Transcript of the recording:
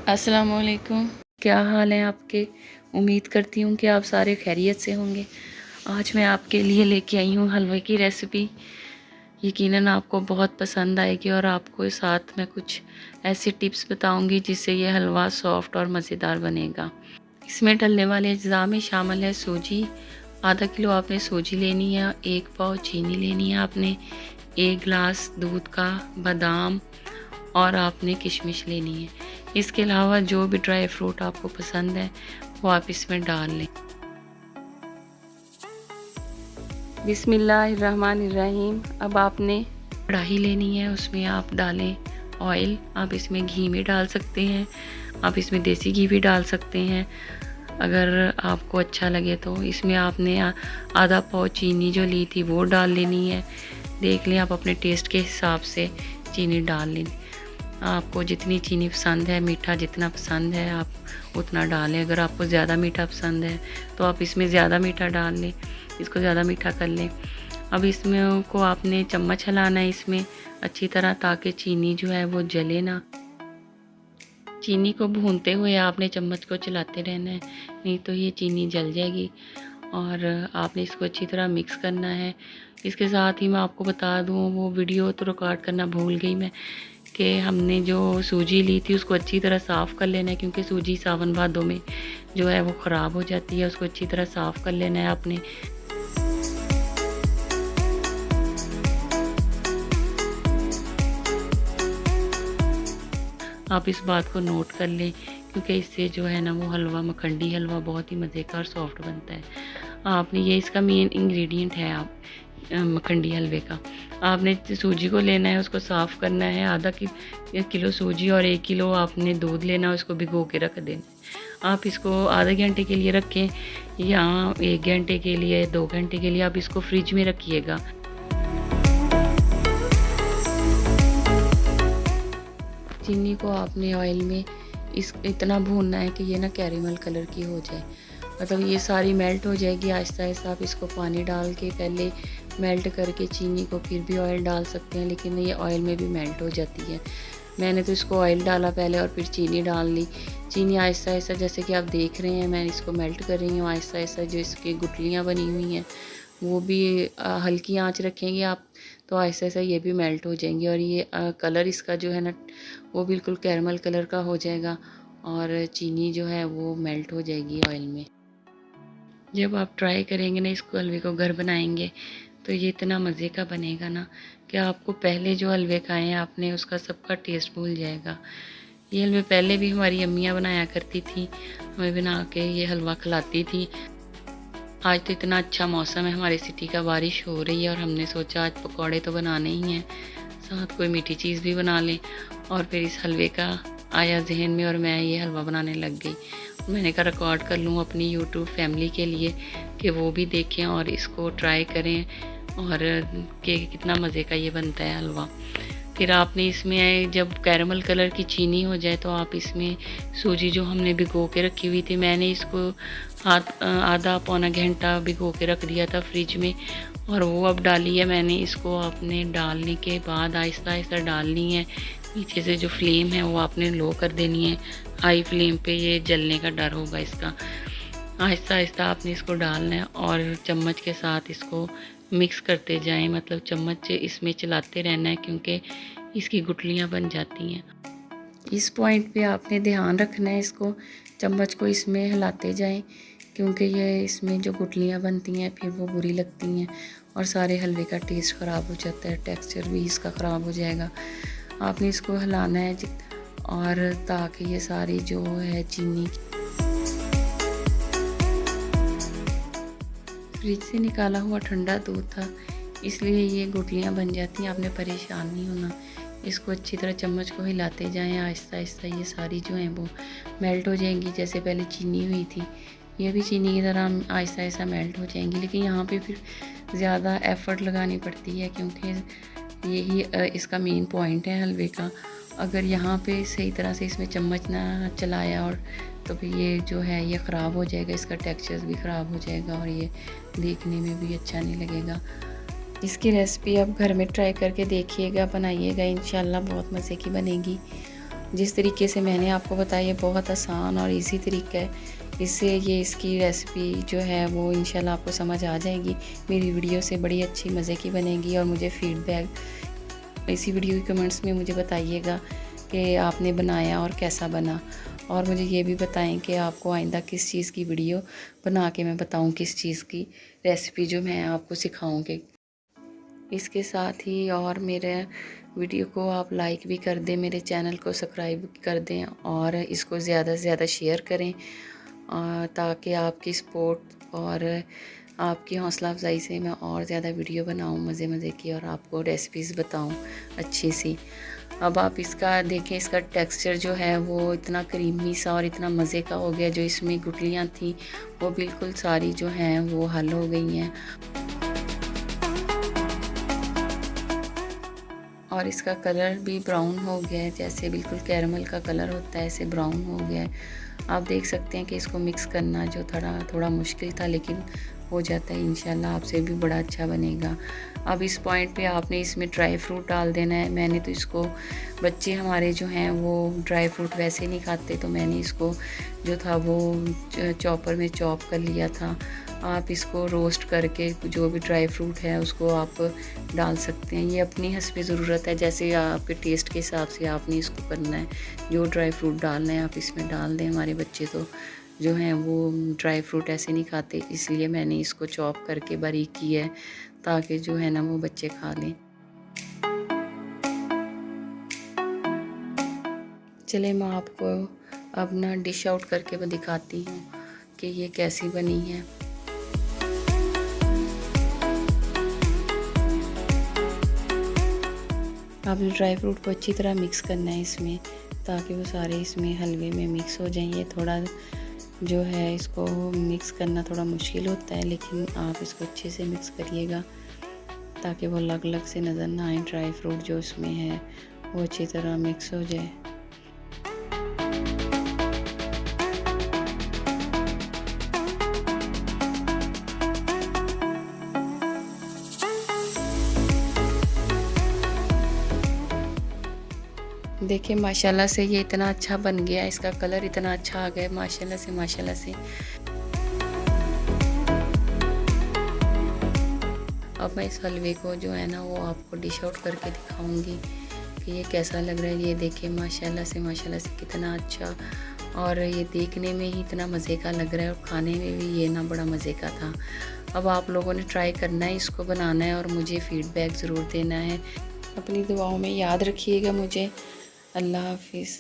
अस्सलाम वालेकुम। क्या हाल है आपके? उम्मीद करती हूँ कि आप सारे खैरियत से होंगे। आज मैं आपके लिए लेके आई हूँ हलवे की रेसिपी। यकीनन आपको बहुत पसंद आएगी और आपको साथ में कुछ ऐसी टिप्स बताऊँगी जिससे ये हलवा सॉफ्ट और मज़ेदार बनेगा। इसमें डलने वाले अज्जा में शामिल है सूजी। आधा किलो आपने सूजी लेनी है, 1 पाव चीनी लेनी है आपने, 1 गिलास दूध का, बादाम और आपने किशमिश लेनी है। इसके अलावा जो भी ड्राई फ्रूट आपको पसंद है वो आप इसमें डाल लें। बिस्मिल्लाहिर्रहमानिर्रहीम। अब आपने कढ़ाई लेनी है, उसमें आप डालें ऑयल। आप इसमें घी भी डाल सकते हैं, आप इसमें देसी घी भी डाल सकते हैं अगर आपको अच्छा लगे तो। इसमें आपने आधा पाव चीनी जो ली थी वो डाल लेनी है। देख लें, आप अपने टेस्ट के हिसाब से चीनी डाल लें। आपको जितनी चीनी पसंद है, मीठा जितना पसंद है आप उतना डालें। अगर आपको ज़्यादा मीठा पसंद है तो आप इसमें ज़्यादा मीठा डाल लें, इसको ज़्यादा मीठा कर लें। अब इसमें को आपने चम्मच हिलाना है इसमें अच्छी तरह, ताकि चीनी जो है वो जले ना। चीनी को भूनते हुए आपने चम्मच को चलाते रहना है, नहीं तो ये चीनी जल जाएगी। और आपने इसको अच्छी तरह मिक्स करना है। इसके साथ ही मैं आपको बता दूँ, वो वीडियो तो रिकॉर्ड करना भूल गई मैं, कि हमने जो सूजी ली थी उसको अच्छी तरह साफ़ कर लेना है, क्योंकि सूजी सावन भादों में जो है वो ख़राब हो जाती है। उसको अच्छी तरह साफ़ कर लेना है आपने। आप इस बात को नोट कर लें, क्योंकि इससे जो है ना वो हलवा, मखंडी हलवा बहुत ही मज़े का और सॉफ्ट बनता है। आपने ये इसका मेन इंग्रेडिएंट है आप मखंडी हलवे का। आपने सूजी को लेना है, उसको साफ़ करना है। आधा किलो सूजी और 1 किलो आपने दूध लेना है, उसको भिगो के रख देना है। आप इसको आधे घंटे के लिए रखें या 1 घंटे के लिए, 2 घंटे के लिए आप इसको फ्रिज में रखिएगा। चीनी को आपने ऑयल में इतना भूनना है कि ये ना कैरेमल कलर की हो जाए, मतलब ये सारी मेल्ट हो जाएगी आहिस्ता आहिस्ता। आप इसको पानी डाल के पहले मेल्ट करके चीनी को फिर भी ऑयल डाल सकते हैं, लेकिन ये ऑयल में भी मेल्ट हो जाती है। मैंने तो इसको ऑयल डाला पहले और फिर चीनी डाल ली। चीनी आहिस्ता आहिस्ता, जैसे कि आप देख रहे हैं, मैं इसको मेल्ट कर रही हूँ आहिस्ता आहिस्ता। जो इसकी गुठलियाँ बनी हुई हैं वो भी हल्की आंच रखेंगे आप तो आहिस्ता आहिस्ता ये भी मेल्ट हो जाएंगी। और ये कलर इसका जो है ना वो बिल्कुल कैरमल कलर का हो जाएगा और चीनी जो है वो मेल्ट हो जाएगी ऑयल में। जब आप ट्राई करेंगे ना, इसको हलवे को घर बनाएंगे, तो ये इतना मज़े का बनेगा ना कि आपको पहले जो हलवे खाए हैं आपने उसका सबका टेस्ट भूल जाएगा। ये हलवे पहले भी हमारी अम्मियाँ बनाया करती थी, हमें बना के ये हलवा खिलाती थी। आज तो इतना अच्छा मौसम है हमारी सिटी का, बारिश हो रही है और हमने सोचा आज पकौड़े तो बनाने ही हैं, साथ कोई मीठी चीज़ भी बना लें। और फिर इस हलवे का आया जहन में और मैं ये हलवा बनाने लग गई। मैंने कहा रिकॉर्ड कर लूँ अपनी यूट्यूब फैमिली के लिए कि वो भी देखें और इसको ट्राई करें, और कि कितना मज़े का ये बनता है हलवा। फिर आपने इसमें जब कैरमल कलर की चीनी हो जाए तो आप इसमें सूजी जो हमने भिगो के रखी हुई थी, मैंने इसको आधा पौना घंटा भिगो के रख दिया था फ्रिज में, और वो अब डाली है मैंने। इसको आपने डालने के बाद आहिस्ता आहिस्ता डालनी है। पीछे से जो फ्लेम है वो आपने लो कर देनी है, हाई फ्लेम पे ये जलने का डर होगा इसका। आहिस्ता आहिस्ता आपने इसको डालना है और चम्मच के साथ इसको मिक्स करते जाएं, मतलब चम्मच इसमें चलाते रहना है, क्योंकि इसकी गुठलियाँ बन जाती हैं। इस पॉइंट पे आपने ध्यान रखना है, इसको चम्मच को इसमें हिलाते जाएं, क्योंकि ये इसमें जो गुठलियाँ बनती हैं फिर वो बुरी लगती हैं और सारे हलवे का टेस्ट ख़राब हो जाता है, टेक्सचर भी इसका ख़राब हो जाएगा। आपने इसको हिलाना है और ताकि ये सारी जो है चीनी, फ्रिज से निकाला हुआ ठंडा दूध था इसलिए ये गुठलियाँ बन जाती हैं। आपने परेशान नहीं होना, इसको अच्छी तरह चम्मच को हिलाते जाएं। आहिस्ता आहिस्ता ये सारी जो हैं वो मेल्ट हो जाएंगी, जैसे पहले चीनी हुई थी ये भी चीनी की तरह आहिस्ता आहिस्ता मेल्ट हो जाएंगी। लेकिन यहाँ पे फिर ज़्यादा एफ़र्ट लगानी पड़ती है, क्योंकि यही इसका मेन पॉइंट है हलवे का। अगर यहाँ पे सही तरह से इसमें चम्मच ना चलाया और तो फिर ये जो है ये ख़राब हो जाएगा, इसका टेक्सचर भी ख़राब हो जाएगा और ये देखने में भी अच्छा नहीं लगेगा। इसकी रेसिपी आप घर में ट्राई करके देखिएगा, बनाइएगा, इंशाल्लाह बहुत मज़े की बनेगी। जिस तरीके से मैंने आपको बताया ये बहुत आसान और इजी तरीका है। इससे ये इसकी रेसिपी जो है वो इंशाल्लाह आपको समझ आ जाएगी। मेरी वीडियो से बड़ी अच्छी मज़े की बनेगी और मुझे फ़ीडबैक इसी वीडियो के कमेंट्स में मुझे बताइएगा कि आपने बनाया और कैसा बना। और मुझे ये भी बताएं कि आपको आइंदा किस चीज़ की वीडियो बना के मैं बताऊं, किस चीज़ की रेसिपी जो मैं आपको सिखाऊंगी। इसके साथ ही और मेरे वीडियो को आप लाइक भी कर दें, मेरे चैनल को सब्सक्राइब कर दें और इसको ज़्यादा से ज़्यादा शेयर करें ताकि आपकी सपोर्ट और आपकी हौसला अफजाई से मैं और ज़्यादा वीडियो बनाऊं मज़े मज़े की और आपको रेसिपीज़ बताऊं अच्छी सी। अब आप इसका देखें, इसका टेक्सचर जो है वो इतना क्रीमी सा और इतना मज़े का हो गया। जो इसमें गुठलियाँ थी वो बिल्कुल सारी जो हैं वो हल हो गई हैं और इसका कलर भी ब्राउन हो गया है, जैसे बिल्कुल कैरमल का कलर होता है ऐसे ब्राउन हो गया है। आप देख सकते हैं कि इसको मिक्स करना जो थोड़ा मुश्किल था, लेकिन हो जाता है इंशाल्लाह, आपसे भी बड़ा अच्छा बनेगा। अब इस पॉइंट पे आपने इसमें ड्राई फ्रूट डाल देना है। मैंने तो इसको, बच्चे हमारे जो हैं वो ड्राई फ्रूट वैसे नहीं खाते, तो मैंने इसको जो था वो चॉपर में चॉप कर लिया था। आप इसको रोस्ट करके जो भी ड्राई फ्रूट है उसको आप डाल सकते हैं। ये अपनी हस्बे ज़रूरत है, जैसे आपके टेस्ट के हिसाब से आपने इसको करना है। जो ड्राई फ्रूट डालना है आप इसमें डाल दें। हमारे बच्चे तो जो हैं वो ड्राई फ्रूट ऐसे नहीं खाते, इसलिए मैंने इसको चॉप करके बारीक की है ताकि जो है ना वो बच्चे खा लें। चले मैं आपको अब ना डिश आउट करके दिखाती हूँ कि ये कैसी बनी है। आपने ड्राई फ्रूट को अच्छी तरह मिक्स करना है इसमें, ताकि वो सारे इसमें हलवे में मिक्स हो जाएं। ये थोड़ा जो है इसको मिक्स करना थोड़ा मुश्किल होता है, लेकिन आप इसको अच्छे से मिक्स करिएगा ताकि वो अलग अलग से नज़र ना आए। ड्राई फ्रूट जो इसमें है वो अच्छी तरह मिक्स हो जाए। देखिए माशाल्लाह से ये इतना अच्छा बन गया, इसका कलर इतना अच्छा आ गया माशाल्लाह से, माशाल्लाह से। अब मैं इस हलवे को जो है ना वो आपको डिश आउट करके दिखाऊंगी कि ये कैसा लग रहा है। ये देखिए माशाल्लाह से कितना अच्छा, और ये देखने में ही इतना मज़े का लग रहा है और खाने में भी ये ना बड़ा मज़े का था। अब आप लोगों ने ट्राई करना है, इसको बनाना है और मुझे फ़ीडबैक ज़रूर देना है। अपनी दुआओं में याद रखिएगा मुझे। अल्लाह हाफिज़।